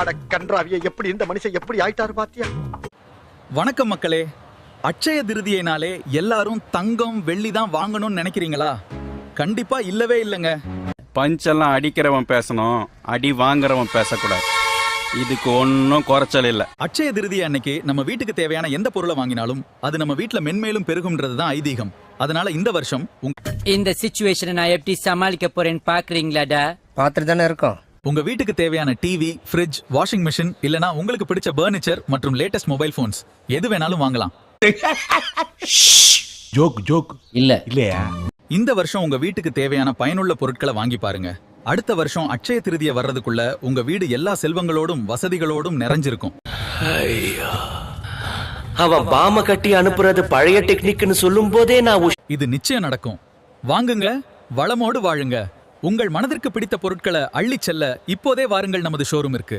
அட கன்றாவிய, எப்படி இந்த மனுஷன் எப்படி ஆயிட்டாரு பாத்தியா? வணக்கம் மக்களே. அட்சய திருதியினாலே எல்லாரும் தங்கம் வெள்ளி தான் வாங்கணும்னு நினைக்கிறீங்களா? கண்டிப்பா இல்லவே இல்லைங்க. பஞ்செல்லாம் அடிக்கிறவன் பேசணும், அடி வாங்குறவன் பேசக்கூடாது. இதுக்கு ஒன்னும் குறைச்சல் இல்ல. அட்சய திருதி அன்னைக்கு நம்ம வீட்டுக்கு தேவையான எந்த பொருளை வாங்கினாலும் அது நம்ம வீட்டுல மென்மேலும் பெருகும்ன்றது தான் ஐதீகம். அதனால இந்த வருஷம் இந்த சிச்சுவேஷனை நான் எப்படி சமாளிக்க போறேன்னு பாக்குறீங்களாடா? பாத்துட்டு தானே இருக்கோம். உங்க வீட்டுக்கு தேவையான டிவி, ஃப்ரிட்ஜ், வாஷிங் மிஷின் இல்லனா உங்களுக்கு பிடிச்ச பர்னிச்சர் மற்றும் லேட்டஸ்ட் மொபைல் போன்ஸ் எது வேணாலும் வாங்கலாம். ஜோக் இல்லையா? இந்த வருஷம் உங்க வீட்டுக்கு தேவையான பயனுள்ள பொருட்களை வாங்கி பாருங்க. அடுத்த வருஷம் அட்சய திருதிய வர்றதுக்குள்ள உங்க வீடு எல்லா செல்வங்களோடும் வசதிகளோடும் நிறைஞ்சிருக்கும். அவன் பாம கட்டி அனுப்புறது பழைய டெக்னிக்னு சொல்லும் போதே நான் இது நிச்சயம் நடக்கும். வாங்குங்க, வளமோடு வாழுங்க. உங்கள் மனதிற்கு பிடித்த பொருட்களை அள்ளிச் செல்ல இப்போதே வாருங்கள், நமது ஷோரூமிற்கு.